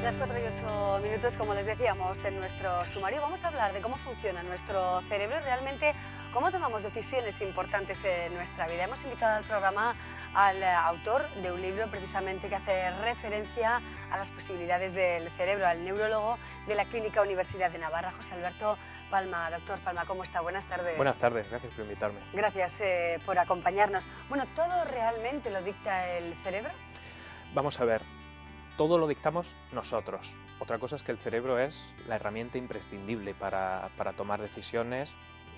las 4:08, como les decíamos en nuestro sumario, vamos a hablar de cómo funciona nuestro cerebro y realmente cómo tomamos decisiones importantes en nuestra vida. Hemos invitado al programa al autor de un libro precisamente que hace referencia a las posibilidades del cerebro, al neurólogo de la Clínica Universidad de Navarra, José Alberto Palma. Doctor Palma, ¿cómo está? Buenas tardes. Buenas tardes, gracias por invitarme. Gracias por acompañarnos. Bueno, ¿todo realmente lo dicta el cerebro? Vamos a ver, todo lo dictamos nosotros. Otra cosa es que el cerebro es la herramienta imprescindible para tomar decisiones.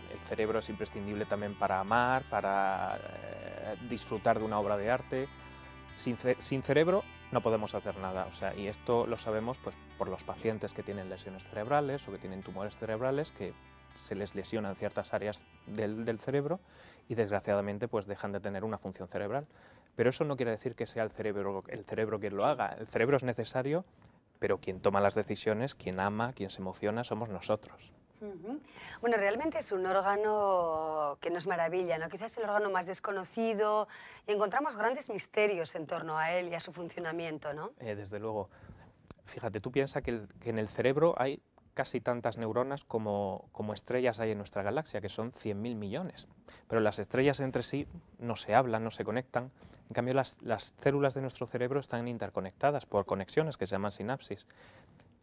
El cerebro es imprescindible también para amar, para disfrutar de una obra de arte. Sin cerebro no podemos hacer nada, o sea, y esto lo sabemos pues, por los pacientes que tienen lesiones cerebrales o que tienen tumores cerebrales, que se les lesionan ciertas áreas del cerebro y desgraciadamente pues, dejan de tener una función cerebral. Pero eso no quiere decir que sea el cerebro quien lo haga. El cerebro es necesario, pero quien toma las decisiones, quien ama, quien se emociona, somos nosotros. Bueno, realmente es un órgano que nos maravilla, ¿no? Quizás es el órgano más desconocido y encontramos grandes misterios en torno a él y a su funcionamiento, ¿no? Desde luego. Fíjate, tú piensas que en el cerebro hay casi tantas neuronas como estrellas hay en nuestra galaxia, que son 100.000 millones. Pero las estrellas entre sí no se hablan, no se conectan. En cambio, las células de nuestro cerebro están interconectadas por conexiones que se llaman sinapsis.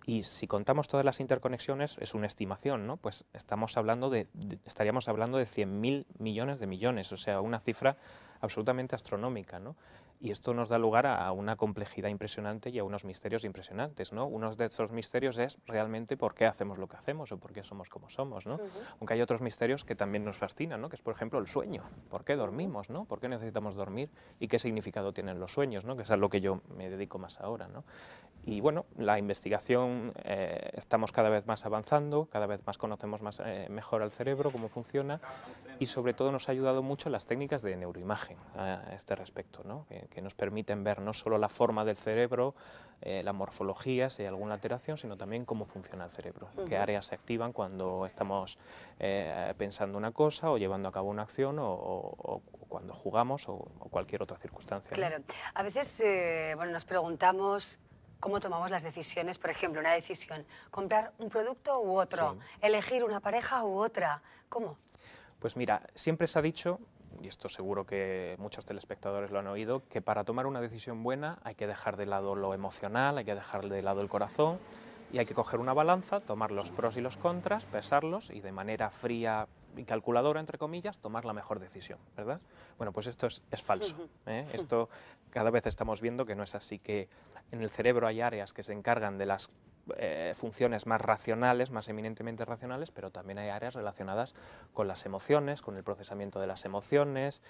Y si contamos todas las interconexiones, es una estimación, ¿no? Pues estaríamos hablando de 100.000 millones de millones, o sea, una cifra absolutamente astronómica, ¿no? Y esto nos da lugar a una complejidad impresionante y a unos misterios impresionantes, ¿no? Uno de esos misterios es realmente por qué hacemos lo que hacemos o por qué somos como somos, ¿no? Aunque hay otros misterios que también nos fascinan, ¿no? Que es, por ejemplo, el sueño. ¿Por qué dormimos, no? ¿Por qué necesitamos dormir? ¿Y qué significado tienen los sueños, no? Que es a lo que yo me dedico más ahora, ¿no? Y bueno, la investigación, estamos cada vez más avanzando, cada vez más conocemos mejor al cerebro, cómo funciona, y sobre todo nos ha ayudado mucho las técnicas de neuroimagen a este respecto, ¿no? Que nos permiten ver no solo la forma del cerebro, la morfología, si hay alguna alteración, sino también cómo funciona el cerebro, qué áreas se activan cuando estamos pensando una cosa o llevando a cabo una acción o cuando jugamos o cualquier otra circunstancia, ¿no? Claro, a veces bueno, nos preguntamos cómo tomamos las decisiones, por ejemplo, una decisión, comprar un producto u otro, Sí. elegir una pareja u otra, ¿cómo? Pues mira, siempre se ha dicho, y esto seguro que muchos telespectadores lo han oído, que para tomar una decisión buena hay que dejar de lado lo emocional, hay que dejar de lado el corazón y hay que coger una balanza, tomar los pros y los contras, pesarlos y de manera fría y calculadora, entre comillas, tomar la mejor decisión, ¿verdad? Bueno, pues esto es falso, ¿eh? Esto cada vez estamos viendo que no es así, que en el cerebro hay áreas que se encargan de las funciones más racionales, más eminentemente racionales, pero también hay áreas relacionadas con las emociones, con el procesamiento de las emociones,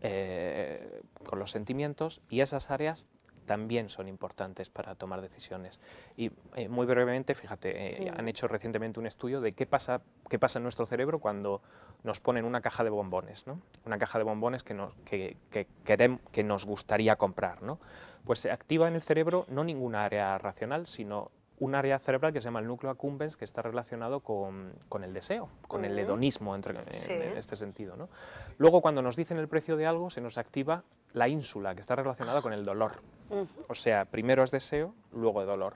con los sentimientos, y esas áreas también son importantes para tomar decisiones. Y muy brevemente, fíjate, han hecho recientemente un estudio de qué pasa en nuestro cerebro cuando nos ponen una caja de bombones, ¿no? Una caja de bombones que nos gustaría comprar, ¿no? Pues se activa en el cerebro no ninguna área racional, sino un área cerebral que se llama el núcleo accumbens, que está relacionado con el deseo, con el hedonismo en este sentido, ¿no? Luego, cuando nos dicen el precio de algo, se nos activa la ínsula, que está relacionada con el dolor. O sea, primero es deseo, luego dolor.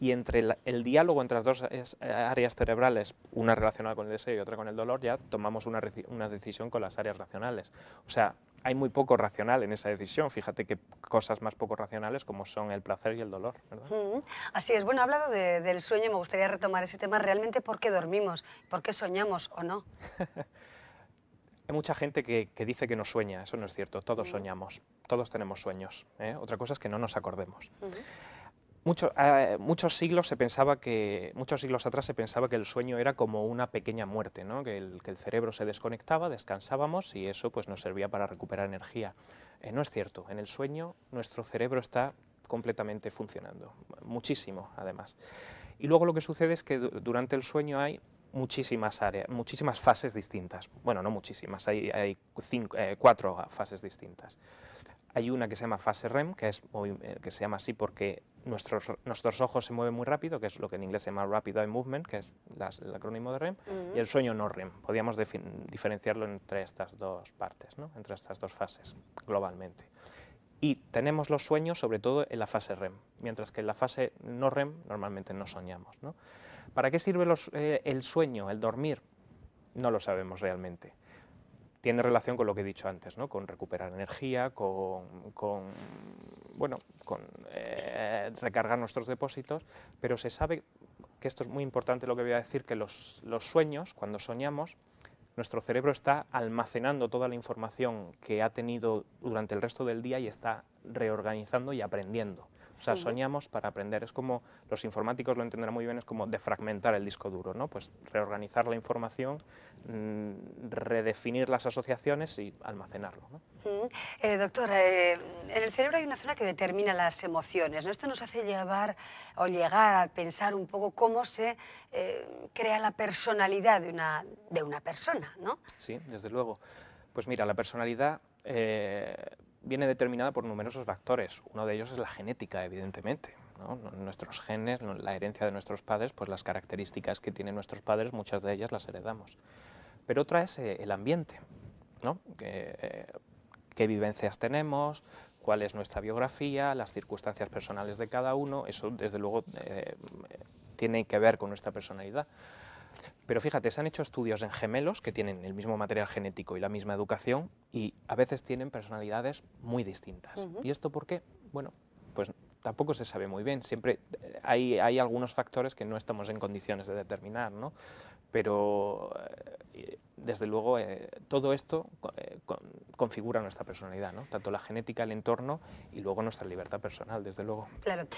Y entre el diálogo entre las dos áreas cerebrales, una relacionada con el deseo y otra con el dolor, ya tomamos una decisión con las áreas racionales. O sea, hay muy poco racional en esa decisión. Fíjate que cosas más poco racionales como son el placer y el dolor, ¿verdad? Así es. Bueno, hablado del sueño, me gustaría retomar ese tema. ¿Realmente por qué dormimos? ¿Por qué soñamos o no? Hay mucha gente que dice que no sueña, eso no es cierto, todos soñamos, todos tenemos sueños, ¿eh? Otra cosa es que no nos acordemos. Muchos siglos atrás se pensaba que el sueño era como una pequeña muerte, ¿no? que el cerebro se desconectaba, descansábamos y eso pues, nos servía para recuperar energía. No es cierto, en el sueño nuestro cerebro está completamente funcionando, muchísimo además. Y luego lo que sucede es que durante el sueño hay muchísimas fases distintas. Bueno, no muchísimas, hay 4 fases distintas. Hay una que se llama fase REM, que se llama así porque nuestros ojos se mueven muy rápido, que es lo que en inglés se llama Rapid Eye Movement, que es el acrónimo de REM, y el sueño no REM. Podríamos diferenciarlo entre estas dos partes, ¿no? Entre estas dos fases, globalmente. Y tenemos los sueños sobre todo en la fase REM, mientras que en la fase no REM normalmente no soñamos, ¿no? ¿Para qué sirve el sueño, el dormir? No lo sabemos realmente. Tiene relación con lo que he dicho antes, ¿no? Con recuperar energía, bueno, con recargar nuestros depósitos, pero se sabe que esto es muy importante lo que voy a decir, que los sueños, cuando soñamos, nuestro cerebro está almacenando toda la información que ha tenido durante el resto del día y está reorganizando y aprendiendo. O sea, soñamos para aprender. Es como, los informáticos lo entenderán muy bien, es como defragmentar el disco duro, ¿no? Pues reorganizar la información, redefinir las asociaciones y almacenarlo, ¿no? Doctor, en el cerebro hay una zona que determina las emociones, ¿no? Esto nos hace llevar o llegar a pensar un poco cómo se crea la personalidad de una persona, ¿no? Sí, desde luego. Pues mira, la personalidad viene determinada por numerosos factores. Uno de ellos es la genética, evidentemente, ¿no? Nuestros genes, la herencia de nuestros padres, pues las características que tienen nuestros padres, muchas de ellas las heredamos. Pero otra es el ambiente, ¿no? Qué vivencias tenemos, cuál es nuestra biografía, las circunstancias personales de cada uno, eso desde luego tiene que ver con nuestra personalidad. Pero fíjate, se han hecho estudios en gemelos que tienen el mismo material genético y la misma educación y a veces tienen personalidades muy distintas. ¿Y esto por qué? Bueno, pues tampoco se sabe muy bien. Siempre hay algunos factores que no estamos en condiciones de determinar, ¿no? Pero desde luego todo esto configura nuestra personalidad, ¿no? Tanto la genética, el entorno y luego nuestra libertad personal, desde luego. Claro.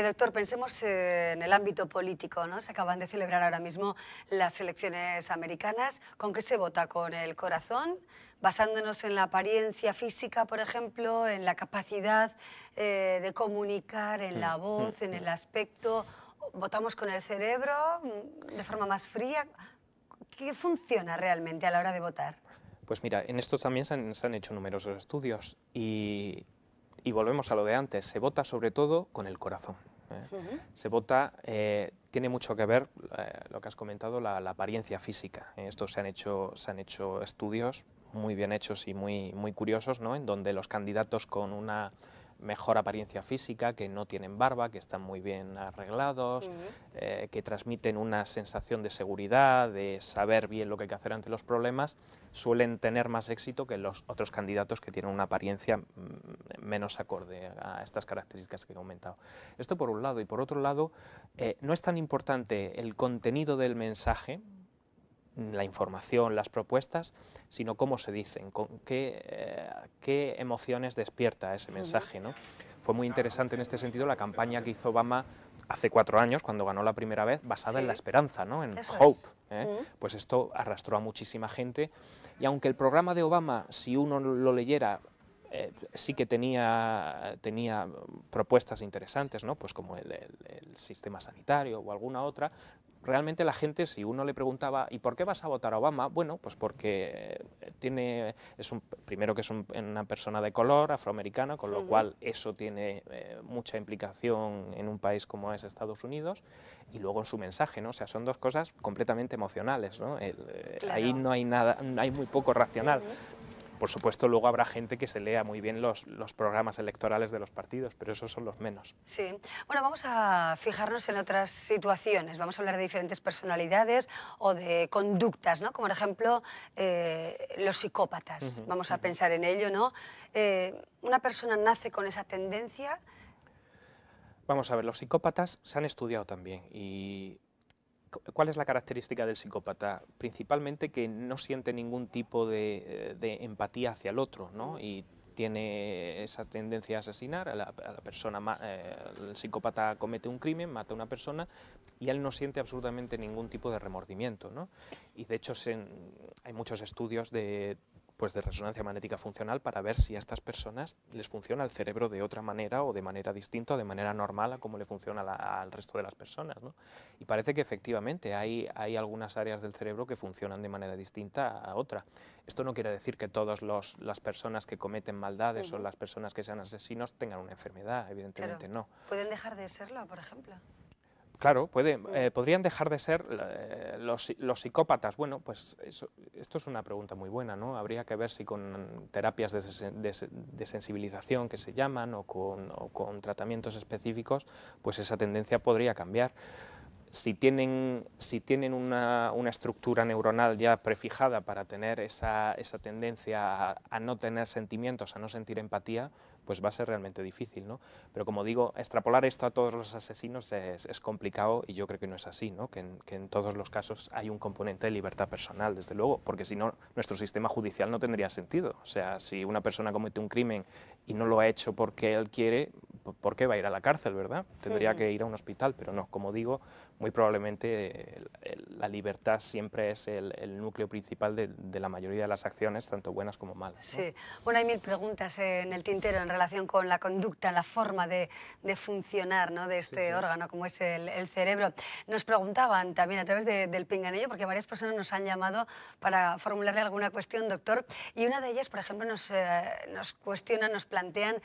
Doctor, pensemos en el ámbito político, ¿no? Se acaban de celebrar ahora mismo las elecciones americanas. ¿Con qué se vota? ¿Con el corazón? Basándonos en la apariencia física, por ejemplo, en la capacidad de comunicar, en la voz, en el aspecto. ¿Votamos con el cerebro de forma más fría? ¿Qué funciona realmente a la hora de votar? Pues mira, en esto también se han hecho numerosos estudios y volvemos a lo de antes, se vota sobre todo con el corazón. Se vota, tiene mucho que ver, lo que has comentado, la apariencia física. Esto se han hecho estudios muy bien hechos y muy curiosos, ¿no? En donde los candidatos con una mejor apariencia física, que no tienen barba, que están muy bien arreglados, que transmiten una sensación de seguridad, de saber bien lo que hay que hacer ante los problemas, suelen tener más éxito que los otros candidatos que tienen una apariencia menos acorde a estas características que he comentado. Esto por un lado, y por otro lado, no es tan importante el contenido del mensaje, la información, las propuestas, sino cómo se dicen, qué emociones despierta ese mensaje, ¿no? Fue muy interesante en este sentido la campaña que hizo Obama hace 4 años, cuando ganó la primera vez, basada en la esperanza, ¿no? En hope. Pues esto arrastró a muchísima gente, y aunque el programa de Obama, si uno lo leyera, sí que tenía propuestas interesantes, ¿no? Pues como el sistema sanitario o alguna otra. Realmente la gente, si uno le preguntaba ¿y por qué vas a votar a Obama? Bueno, pues porque primero que es una persona de color, afroamericana, con lo cual eso tiene mucha implicación en un país como es Estados Unidos, y luego en su mensaje, ¿no? O sea, son dos cosas completamente emocionales, ¿no? Claro. Ahí no hay nada, hay muy poco racional. Por supuesto, luego habrá gente que se lea muy bien los programas electorales de los partidos, pero esos son los menos. Sí. Bueno, vamos a fijarnos en otras situaciones. Vamos a hablar de diferentes personalidades o de conductas, ¿no? Como por ejemplo los psicópatas. Vamos a pensar en ello, ¿no? ¿Una persona nace con esa tendencia? Vamos a ver, los psicópatas se han estudiado también y ¿cuál es la característica del psicópata? Principalmente que no siente ningún tipo de empatía hacia el otro, ¿no? Y tiene esa tendencia a asesinar a la persona. El psicópata comete un crimen, mata a una persona y él no siente absolutamente ningún tipo de remordimiento, ¿no? Y de hecho hay muchos estudios de resonancia magnética funcional para ver si a estas personas les funciona el cerebro de otra manera o de manera distinta o de manera normal a como le funciona al resto de las personas, ¿no? Y parece que efectivamente hay algunas áreas del cerebro que funcionan de manera distinta a otra. Esto no quiere decir que todas las personas que cometen maldades o las personas que sean asesinos tengan una enfermedad, evidentemente no. ¿Pueden dejar de serlo, por ejemplo? Claro, podrían dejar de ser los psicópatas. Bueno, pues esto es una pregunta muy buena, ¿no? Habría que ver si con terapias de sensibilización, que se llaman, o con tratamientos específicos, pues esa tendencia podría cambiar. Si tienen una estructura neuronal ya prefijada para tener esa tendencia a no tener sentimientos, a no sentir empatía, pues va a ser realmente difícil, ¿no? Pero como digo, extrapolar esto a todos los asesinos es complicado, y yo creo que no es así, ¿no? Que en todos los casos hay un componente de libertad personal, desde luego, porque si no, nuestro sistema judicial no tendría sentido. O sea, si una persona comete un crimen y no lo ha hecho porque él quiere, ¿por qué va a ir a la cárcel, verdad? Tendría que ir a un hospital, pero no, como digo, muy probablemente la libertad siempre es el núcleo principal de la mayoría de las acciones, tanto buenas como malas, ¿no? Sí, bueno, hay mil preguntas en el tintero en relación con la conducta, la forma de funcionar, ¿no?, de este órgano como es el cerebro. Nos preguntaban también a través del pinganillo, porque varias personas nos han llamado para formularle alguna cuestión, doctor, y una de ellas, por ejemplo, nos cuestionan, nos plantean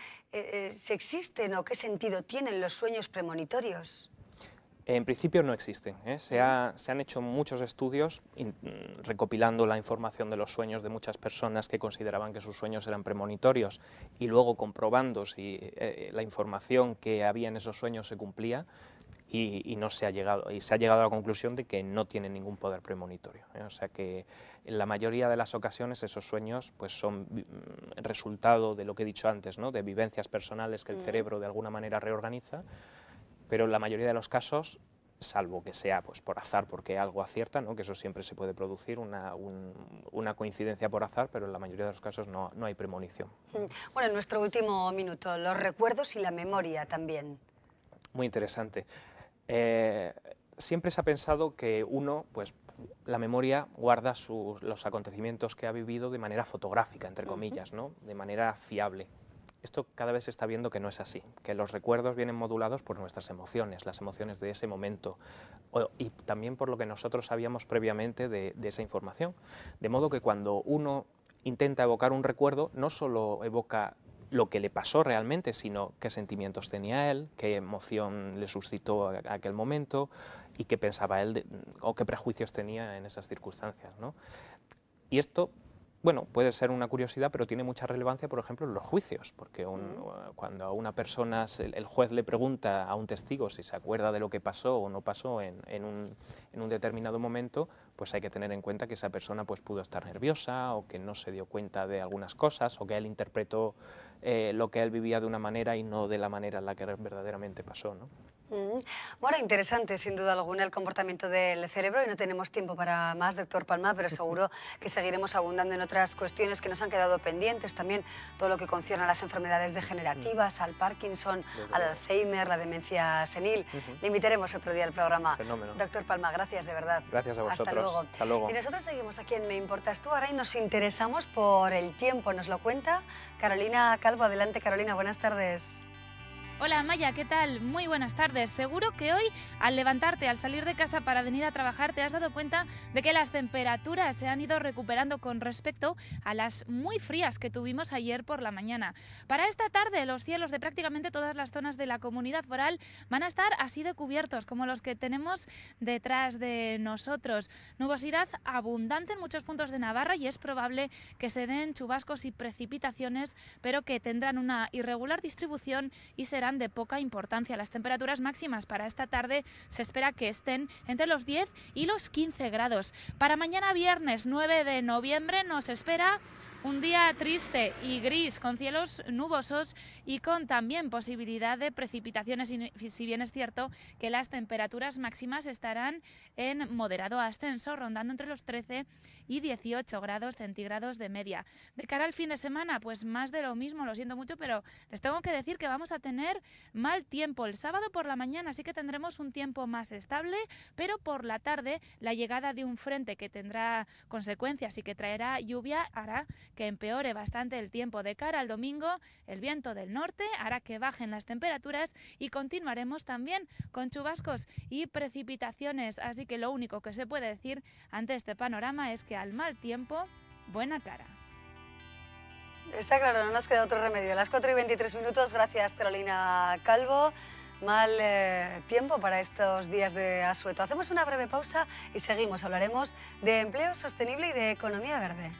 si existen o qué sentido tienen los sueños premonitorios. En principio no existen, ¿eh? Se han hecho muchos estudios recopilando la información de los sueños de muchas personas que consideraban que sus sueños eran premonitorios, y luego comprobando si la información que había en esos sueños se cumplía, y se ha llegado a la conclusión de que no tienen ningún poder premonitorio, ¿eh? O sea que en la mayoría de las ocasiones esos sueños pues son resultado de lo que he dicho antes, ¿no?, de vivencias personales que el cerebro de alguna manera reorganiza. Pero en la mayoría de los casos, salvo que sea pues por azar, porque algo acierta, ¿no?, que eso siempre se puede producir, una coincidencia por azar, pero en la mayoría de los casos no hay premonición. Bueno, en nuestro último minuto, los recuerdos y la memoria también. Muy interesante. Siempre se ha pensado que uno, pues la memoria guarda los acontecimientos que ha vivido de manera fotográfica, entre comillas, ¿no?, de manera fiable. Esto cada vez se está viendo que no es así, que los recuerdos vienen modulados por nuestras emociones, las emociones de ese momento, y también por lo que nosotros sabíamos previamente de esa información. De modo que cuando uno intenta evocar un recuerdo, no solo evoca lo que le pasó realmente, sino qué sentimientos tenía él, qué emoción le suscitó aquel momento, y qué pensaba él o qué prejuicios tenía en esas circunstancias, ¿no? Y esto, bueno, puede ser una curiosidad, pero tiene mucha relevancia, por ejemplo, en los juicios, porque cuando a una persona el juez le pregunta a un testigo si se acuerda de lo que pasó o no pasó en un determinado momento, pues hay que tener en cuenta que esa persona pues pudo estar nerviosa, o que no se dio cuenta de algunas cosas, o que él interpretó lo que él vivía de una manera y no de la manera en la que verdaderamente pasó, ¿no? Bueno, interesante sin duda alguna el comportamiento del cerebro, y no tenemos tiempo para más, doctor Palma, pero seguro que seguiremos abundando en otras cuestiones que nos han quedado pendientes, también todo lo que concierne a las enfermedades degenerativas, al Parkinson, al Alzheimer, la demencia senil. Le invitaremos otro día al programa. Fenómeno. Doctor Palma, gracias de verdad. Gracias a vosotros. Hasta luego. Hasta luego. Y nosotros seguimos aquí en Me Importas Tú ahora, y nos interesamos por el tiempo. Nos lo cuenta Carolina Calvo. Adelante, Carolina, buenas tardes. Hola Maya, ¿qué tal? Muy buenas tardes. Seguro que hoy, al levantarte, al salir de casa para venir a trabajar, te has dado cuenta de que las temperaturas se han ido recuperando con respecto a las muy frías que tuvimos ayer por la mañana. Para esta tarde, los cielos de prácticamente todas las zonas de la Comunidad Foral van a estar así de cubiertos, como los que tenemos detrás de nosotros. Nubosidad abundante en muchos puntos de Navarra, y es probable que se den chubascos y precipitaciones, pero que tendrán una irregular distribución y serán de poca importancia. Las temperaturas máximas para esta tarde se espera que estén entre los 10 y los 15 grados. Para mañana viernes 9 de noviembre nos espera un día triste y gris, con cielos nubosos y con también posibilidad de precipitaciones, si bien es cierto que las temperaturas máximas estarán en moderado ascenso, rondando entre los 13 y 18 grados centígrados de media. De cara al fin de semana, pues más de lo mismo, lo siento mucho, pero les tengo que decir que vamos a tener mal tiempo. El sábado por la mañana sí que tendremos un tiempo más estable, pero por la tarde la llegada de un frente que tendrá consecuencias y que traerá lluvia hará que empeore bastante el tiempo. De cara al domingo, el viento del norte hará que bajen las temperaturas y continuaremos también con chubascos y precipitaciones. Así que lo único que se puede decir ante este panorama es que al mal tiempo, buena cara. Está claro, no nos queda otro remedio. A las 4:23, gracias Carolina Calvo. mal tiempo para estos días de asueto. Hacemos una breve pausa y seguimos. Hablaremos de empleo sostenible y de economía verde.